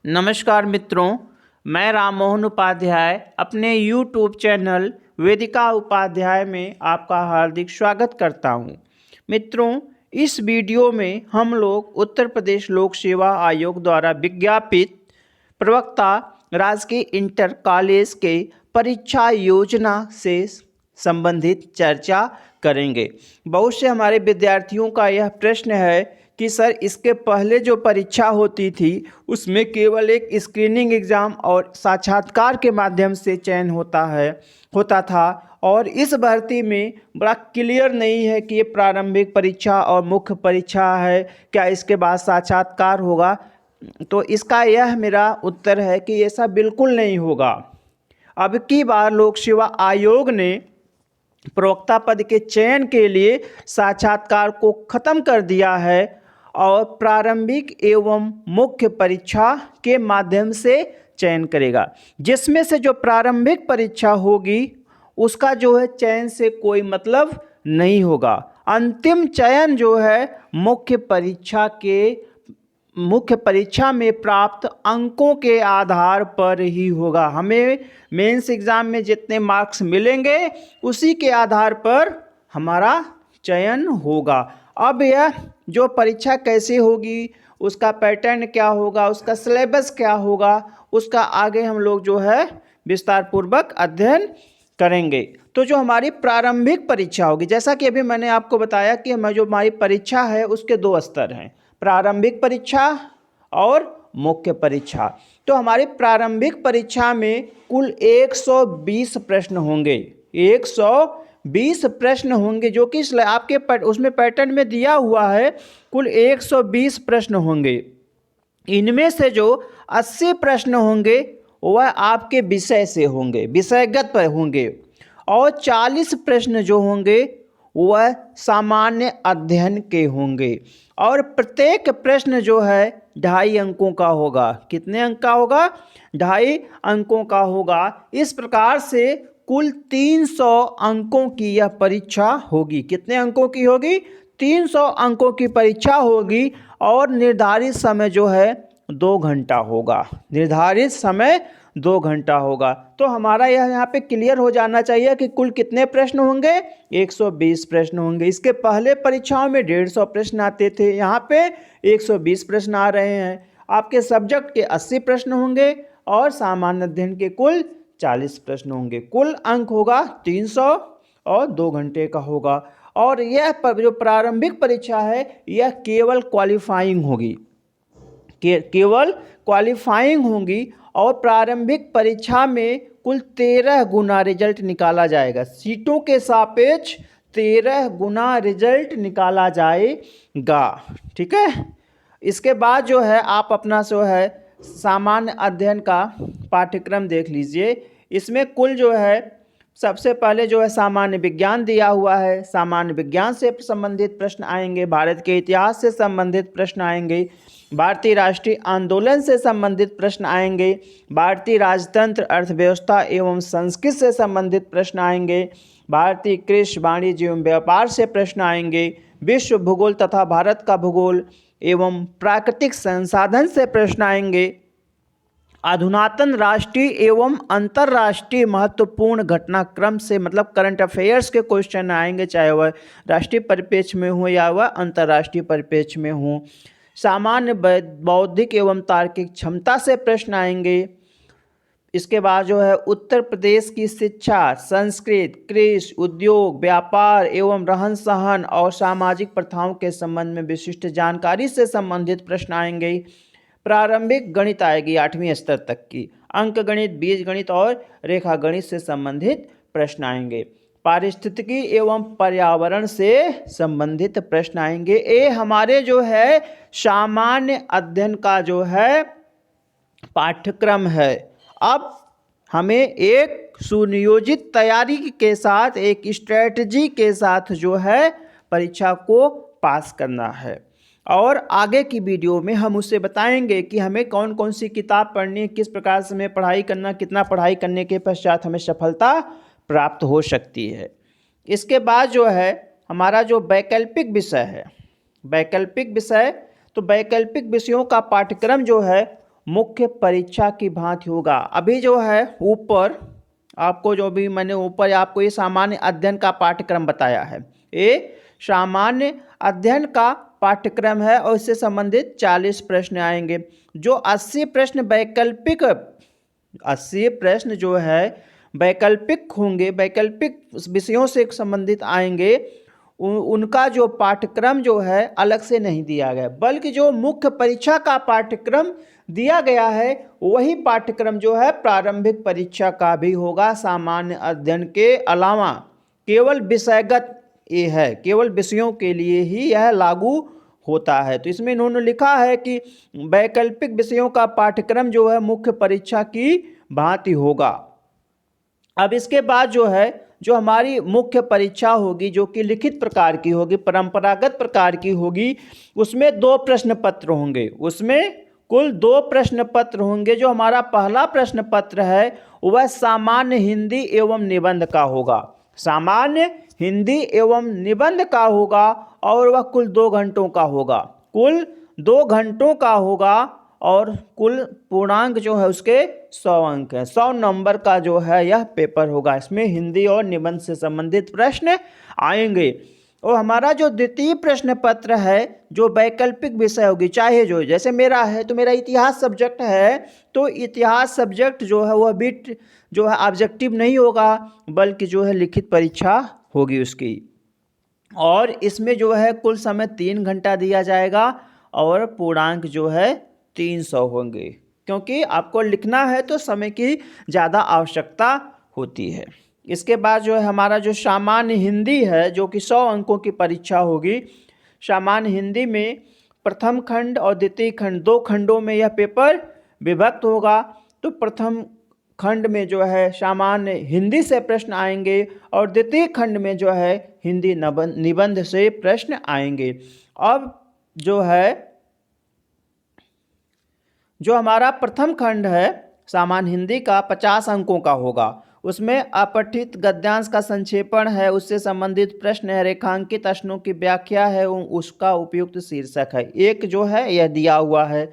नमस्कार मित्रों, मैं राम मोहन उपाध्याय अपने YouTube चैनल वेदिका उपाध्याय में आपका हार्दिक स्वागत करता हूं। मित्रों, इस वीडियो में हम लोग उत्तर प्रदेश लोक सेवा आयोग द्वारा विज्ञापित प्रवक्ता राजकीय इंटर कॉलेज के परीक्षा योजना से संबंधित चर्चा करेंगे। बहुत से हमारे विद्यार्थियों का यह प्रश्न है कि सर, इसके पहले जो परीक्षा होती थी उसमें केवल एक स्क्रीनिंग एग्ज़ाम और साक्षात्कार के माध्यम से चयन होता था और इस भर्ती में बड़ा क्लियर नहीं है कि ये प्रारंभिक परीक्षा और मुख्य परीक्षा है, क्या इसके बाद साक्षात्कार होगा। तो इसका यह मेरा उत्तर है कि ऐसा बिल्कुल नहीं होगा। अब की बार लोक सेवा आयोग ने प्रवक्ता पद के चयन के लिए साक्षात्कार को ख़त्म कर दिया है और प्रारंभिक एवं मुख्य परीक्षा के माध्यम से चयन करेगा, जिसमें से जो प्रारंभिक परीक्षा होगी उसका जो है चयन से कोई मतलब नहीं होगा। अंतिम चयन जो है मुख्य परीक्षा में प्राप्त अंकों के आधार पर ही होगा। हमें मेंस एग्ज़ाम में जितने मार्क्स मिलेंगे उसी के आधार पर हमारा चयन होगा। अब यह जो परीक्षा कैसे होगी, उसका पैटर्न क्या होगा, उसका सिलेबस क्या होगा, उसका आगे हम लोग जो है विस्तार पूर्वक अध्ययन करेंगे। तो जो हमारी प्रारंभिक परीक्षा होगी, जैसा कि अभी मैंने आपको बताया कि हमारी परीक्षा है उसके दो स्तर हैं, प्रारंभिक परीक्षा और मुख्य परीक्षा। तो हमारी प्रारंभिक परीक्षा में कुल 120 प्रश्न होंगे। 120 प्रश्न होंगे जो कि आपके उसमें पैटर्न में दिया हुआ है। कुल 120 प्रश्न होंगे। इनमें से जो 80 प्रश्न होंगे वह आपके विषय से होंगे, विषयगत पर होंगे, और 40 प्रश्न जो होंगे वह सामान्य अध्ययन के होंगे। और प्रत्येक प्रश्न जो है 2.5 अंकों का होगा। कितने अंक का होगा? 2.5 अंकों का होगा। इस प्रकार से कुल 300 अंकों की यह परीक्षा होगी। कितने अंकों की होगी? 300 अंकों की परीक्षा होगी और निर्धारित समय जो है 2 घंटा होगा। निर्धारित समय 2 घंटा होगा। तो हमारा यह यहाँ पे क्लियर हो जाना चाहिए कि कुल कितने प्रश्न होंगे? 120 प्रश्न होंगे। इसके पहले परीक्षाओं में 150 प्रश्न आते थे, यहाँ पे 120 प्रश्न आ रहे हैं। आपके सब्जेक्ट के 80 प्रश्न होंगे और सामान्य अध्ययन के कुल 40 प्रश्न होंगे। कुल अंक होगा 300 और 2 घंटे का होगा। और यह जो प्रारंभिक परीक्षा है यह केवल क्वालिफाइंग होगी, केवल क्वालिफाइंग होगी। और प्रारंभिक परीक्षा में कुल 13 गुना रिजल्ट निकाला जाएगा। सीटों के सापेक्ष 13 गुना रिजल्ट निकाला जाएगा। ठीक है। इसके बाद जो है आप अपना जो है सामान्य अध्ययन का पाठ्यक्रम देख लीजिए। इसमें कुल जो है सबसे पहले जो है सामान्य विज्ञान दिया हुआ है। सामान्य विज्ञान से संबंधित प्रश्न आएंगे, भारत के इतिहास से संबंधित प्रश्न आएंगे, भारतीय राष्ट्रीय आंदोलन से संबंधित प्रश्न आएंगे, भारतीय राजतंत्र, अर्थव्यवस्था एवं संस्कृति से संबंधित प्रश्न आएंगे, भारतीय कृषि, वाणिज्य एवं व्यापार से प्रश्न आएंगे, विश्व भूगोल तथा भारत का भूगोल एवं प्राकृतिक संसाधन से प्रश्न आएंगे, अधुनातन राष्ट्रीय एवं अंतर्राष्ट्रीय महत्वपूर्ण घटनाक्रम से मतलब करंट अफेयर्स के क्वेश्चन आएंगे, चाहे वह राष्ट्रीय परिप्रेक्ष्य में हो या वह अंतर्राष्ट्रीय परिप्रेक्ष्य में हो। सामान्य बौद्धिक एवं तार्किक क्षमता से प्रश्न आएंगे। इसके बाद जो है उत्तर प्रदेश की शिक्षा, संस्कृति, कृषि, उद्योग, व्यापार एवं रहन सहन और सामाजिक प्रथाओं के संबंध में विशिष्ट जानकारी से संबंधित प्रश्न आएंगे। प्रारंभिक गणित आएगी 8वीं स्तर तक की, अंक गणित, बीजगणित और रेखा गणित से संबंधित प्रश्न आएंगे। पारिस्थितिकी एवं पर्यावरण से संबंधित प्रश्न आएंगे। ये हमारे जो है सामान्य अध्ययन का जो है पाठ्यक्रम है। अब हमें एक सुनियोजित तैयारी के साथ, एक स्ट्रेटजी के साथ जो है परीक्षा को पास करना है। और आगे की वीडियो में हम उससे बताएंगे कि हमें कौन कौन सी किताब पढ़नी है, किस प्रकार से हमें पढ़ाई करना, कितना पढ़ाई करने के पश्चात हमें सफलता प्राप्त हो सकती है। इसके बाद जो है हमारा जो वैकल्पिक विषय है, वैकल्पिक विषय, तो वैकल्पिक विषयों का पाठ्यक्रम जो है मुख्य परीक्षा की भांति होगा। अभी जो है ऊपर आपको जो भी मैंने ऊपर आपको ये सामान्य अध्ययन का पाठ्यक्रम बताया है, ये सामान्य अध्ययन का पाठ्यक्रम है और इससे संबंधित 40 प्रश्न आएंगे। जो 80 प्रश्न वैकल्पिक 80 प्रश्न जो है वैकल्पिक होंगे, वैकल्पिक विषयों से संबंधित आएंगे, उनका जो पाठ्यक्रम जो है अलग से नहीं दिया गया, बल्कि जो मुख्य परीक्षा का पाठ्यक्रम दिया गया है वही पाठ्यक्रम जो है प्रारंभिक परीक्षा का भी होगा। सामान्य अध्ययन के अलावा केवल विषयगत ये है, केवल विषयों के लिए ही यह लागू होता है। तो इसमें इन्होंने लिखा है कि वैकल्पिक विषयों का पाठ्यक्रम जो है मुख्य परीक्षा की भांति होगा। अब इसके बाद जो है जो हमारी मुख्य परीक्षा होगी जो कि लिखित प्रकार की होगी, परंपरागत प्रकार की होगी, उसमें 2 प्रश्न पत्र होंगे। उसमें कुल 2 प्रश्न पत्र होंगे। जो हमारा पहला प्रश्न पत्र है वह सामान्य हिंदी एवं निबंध का होगा, सामान्य हिंदी एवं निबंध का होगा और वह कुल 2 घंटों का होगा, कुल 2 घंटों का होगा और कुल पूर्णांक जो है उसके 100 अंक है। 100 नंबर का जो है यह पेपर होगा। इसमें हिंदी और निबंध से संबंधित प्रश्न आएंगे। और हमारा जो द्वितीय प्रश्न पत्र है जो वैकल्पिक विषय होगी, चाहे जो जैसे मेरा है तो मेरा इतिहास सब्जेक्ट है तो इतिहास सब्जेक्ट जो है वह बिट जो है ऑब्जेक्टिव नहीं होगा बल्कि जो है लिखित परीक्षा होगी उसकी। और इसमें जो है कुल समय 3 घंटा दिया जाएगा और पूर्णांक जो है 300 होंगे, क्योंकि आपको लिखना है तो समय की ज़्यादा आवश्यकता होती है। इसके बाद जो है हमारा जो सामान्य हिंदी है जो कि 100 अंकों की परीक्षा होगी। सामान्य हिंदी में प्रथम खंड और द्वितीय खंड 2 खंडों में यह पेपर विभक्त होगा। तो प्रथम खंड में जो है सामान्य हिंदी से प्रश्न आएंगे और द्वितीय खंड में जो है हिंदी निबंध से प्रश्न आएंगे। अब जो है जो हमारा प्रथम खंड है सामान्य हिंदी का 50 अंकों का होगा। उसमें अपठित गद्यांश का संक्षेपण है, उससे संबंधित प्रश्न है, रेखांकित प्रश्नों की व्याख्या है, उसका उपयुक्त शीर्षक है, एक जो है यह दिया हुआ है।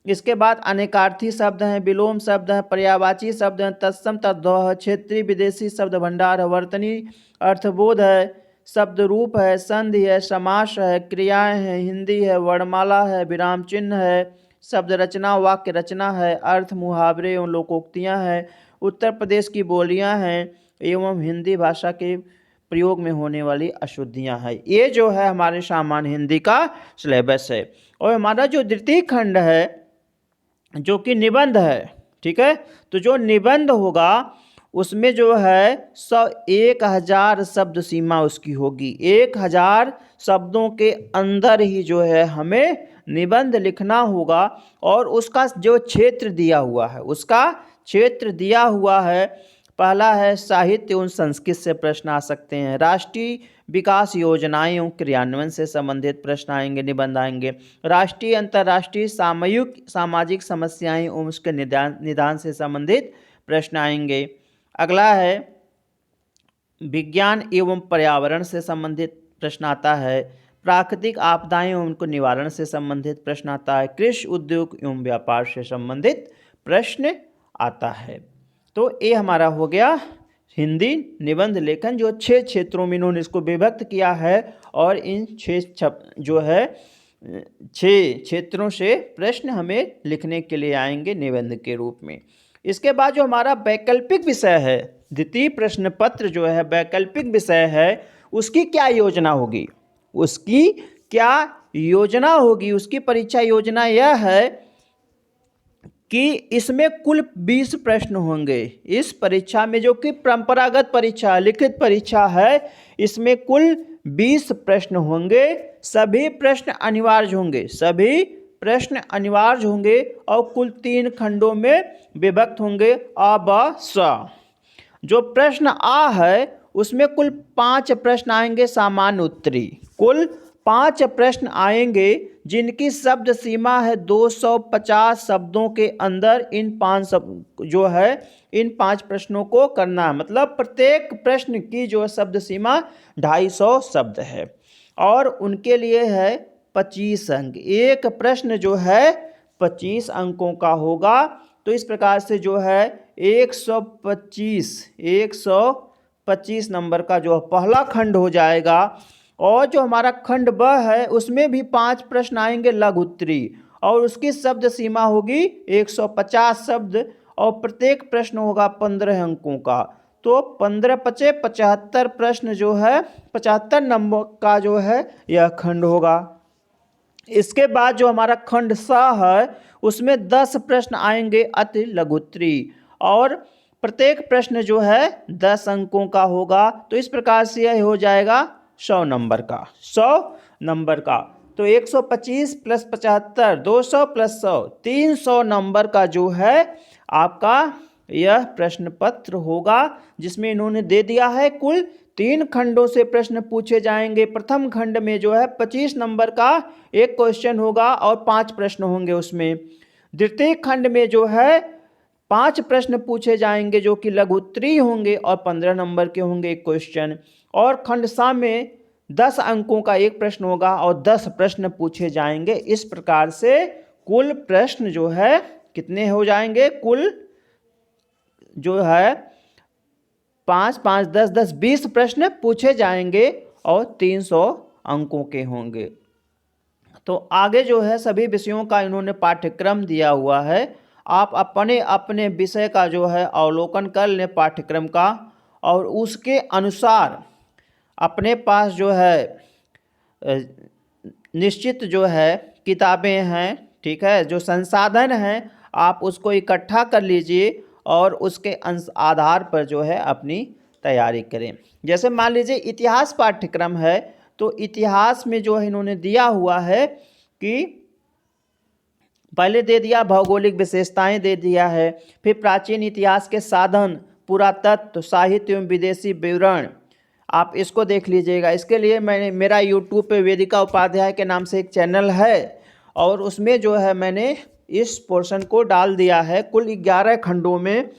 इसके बाद अनेकार्थी शब्द हैं, विलोम शब्द हैं, पर्यायवाची शब्द हैं, तत्सम तद्भव है, क्षेत्रीय विदेशी शब्द भंडार है, वर्तनी अर्थबोध है, शब्द रूप है, संधि है, समास है, क्रियाएं हैं, हिंदी है, वर्णमाला है, विराम चिन्ह है, शब्द रचना वाक्य रचना है, अर्थ मुहावरे एवं लोकोक्तियाँ हैं, उत्तर प्रदेश की बोलियाँ हैं एवं हिंदी भाषा के प्रयोग में होने वाली अशुद्धियाँ हैं। ये जो है हमारे सामान्य हिंदी का सिलेबस है। और हमारा जो द्वितीय खंड है जो कि निबंध है, ठीक है, तो जो निबंध होगा उसमें जो है 1000 शब्द सीमा उसकी होगी। 1000 शब्दों के अंदर ही जो है हमें निबंध लिखना होगा और उसका जो क्षेत्र दिया हुआ है, उसका क्षेत्र दिया हुआ है। पहला है साहित्य एवं संस्कृत से प्रश्न आ सकते हैं, राष्ट्रीय विकास योजनाएं एवं क्रियान्वयन से संबंधित प्रश्न आएंगे, निबंध आएंगे, राष्ट्रीय अंतर्राष्ट्रीय सामाजिक समस्याएं एवं उसके निदान से संबंधित प्रश्न आएंगे। अगला है विज्ञान एवं पर्यावरण से संबंधित प्रश्न आता है, प्राकृतिक आपदाएं एवं उनको निवारण से संबंधित प्रश्न आता है, कृषि उद्योग एवं व्यापार से संबंधित प्रश्न आता है। तो ये हमारा हो गया हिंदी निबंध लेखन, जो 6 क्षेत्रों में इन्होंने इसको विभक्त किया है और इन 6 जो है 6 क्षेत्रों से प्रश्न हमें लिखने के लिए आएंगे निबंध के रूप में। इसके बाद जो हमारा वैकल्पिक विषय है, द्वितीय प्रश्न पत्र जो है वैकल्पिक विषय है, उसकी क्या योजना होगी, उसकी क्या योजना होगी, उसकी परीक्षा योजना यह है कि इसमें कुल 20 प्रश्न होंगे। इस परीक्षा में जो कि परंपरागत परीक्षा लिखित परीक्षा है, इसमें कुल 20 प्रश्न होंगे। सभी प्रश्न अनिवार्य होंगे, सभी प्रश्न अनिवार्य होंगे और कुल 3 खंडों में विभक्त होंगे, अ ब स। जो प्रश्न आ है उसमें कुल 5 प्रश्न आएंगे सामान्य उत्तरी, कुल 5 प्रश्न आएंगे जिनकी शब्द सीमा है 250 शब्दों के अंदर। इन 5 प्रश्नों को करना है, मतलब प्रत्येक प्रश्न की जो शब्द सीमा 250 शब्द है और उनके लिए है 25 अंक। एक प्रश्न जो है 125 अंकों का होगा। तो इस प्रकार से जो है 125 नंबर का जो पहला खंड हो जाएगा। और जो हमारा खंड ब है उसमें भी 5 प्रश्न आएंगे लघु उत्तरी, और उसकी शब्द सीमा होगी 150 शब्द, और प्रत्येक प्रश्न होगा 15 अंकों का। तो 15 पचे 75 प्रश्न जो है 75 नंबर का जो है यह खंड होगा। इसके बाद जो हमारा खंड स है उसमें 10 प्रश्न आएंगे अति लघु उत्तरी, और प्रत्येक प्रश्न जो है 10 अंकों का होगा। तो इस प्रकार से यह हो जाएगा 100 नंबर का। तो 125 प्लस 75, 200 प्लस 100, 300 नंबर का जो है आपका यह प्रश्न पत्र होगा, जिसमें इन्होंने दे दिया है कुल 3 खंडों से प्रश्न पूछे जाएंगे। प्रथम खंड में जो है 25 नंबर का एक क्वेश्चन होगा और 5 प्रश्न होंगे उसमें। द्वितीय खंड में जो है 5 प्रश्न पूछे जाएंगे जो कि लघु उत्तरी होंगे और 15 नंबर के होंगे एक क्वेश्चन। और खंड सा में 10 अंकों का एक प्रश्न होगा और 10 प्रश्न पूछे जाएंगे। इस प्रकार से कुल प्रश्न जो है कितने हो जाएंगे, कुल जो है 5, 5, 10, 10, 20 प्रश्न पूछे जाएंगे और 300 अंकों के होंगे। तो आगे जो है सभी विषयों का इन्होंने पाठ्यक्रम दिया हुआ है। आप अपने अपने विषय का जो है अवलोकन कर लें पाठ्यक्रम का, और उसके अनुसार अपने पास जो है निश्चित जो है किताबें हैं, ठीक है, जो संसाधन हैं आप उसको इकट्ठा कर लीजिए और उसके आधार पर जो है अपनी तैयारी करें। जैसे मान लीजिए इतिहास पाठ्यक्रम है, तो इतिहास में जो है इन्होंने दिया हुआ है कि पहले दे दिया भौगोलिक विशेषताएं दे दिया है, फिर प्राचीन इतिहास के साधन, पुरातत्व, साहित्य एवं विदेशी विवरण, आप इसको देख लीजिएगा। इसके लिए मैंने मेरा यूट्यूब पे वेदिका उपाध्याय के नाम से एक चैनल है, और उसमें जो है मैंने इस पोर्शन को डाल दिया है। कुल 11 खंडों में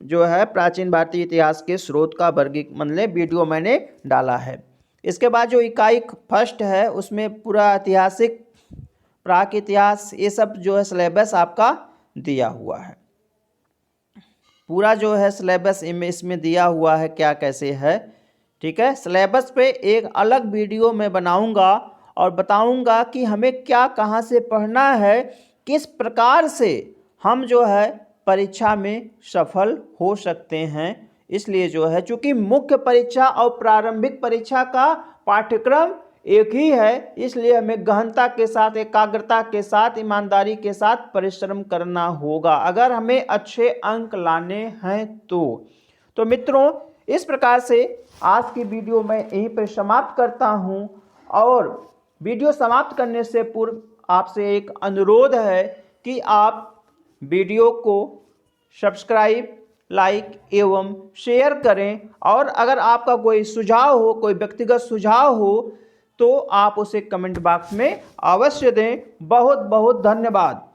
जो है प्राचीन भारतीय इतिहास के स्रोत का मतलब वीडियो मैंने डाला है। इसके बाद जो इकाई फर्स्ट है उसमें पूरा ऐतिहासिक, प्राक इतिहास, ये सब जो है सिलेबस आपका दिया हुआ है। पूरा जो है सिलेबस इसमें दिया हुआ है क्या कैसे है, ठीक है। सिलेबस पे एक अलग वीडियो मैं बनाऊंगा और बताऊंगा कि हमें क्या कहाँ से पढ़ना है, किस प्रकार से हम जो है परीक्षा में सफल हो सकते हैं। इसलिए जो है चूँकि मुख्य परीक्षा और प्रारंभिक परीक्षा का पाठ्यक्रम एक ही है, इसलिए हमें गहनता के साथ, एकाग्रता के साथ, ईमानदारी के साथ परिश्रम करना होगा अगर हमें अच्छे अंक लाने हैं तो मित्रों, इस प्रकार से आज की वीडियो मैं यहीं पर समाप्त करता हूं। और वीडियो समाप्त करने से पूर्व आपसे एक अनुरोध है कि आप वीडियो को सब्सक्राइब, लाइक एवं शेयर करें, और अगर आपका कोई सुझाव हो, कोई व्यक्तिगत सुझाव हो, तो आप उसे कमेंट बॉक्स में अवश्य दें। बहुत बहुत धन्यवाद।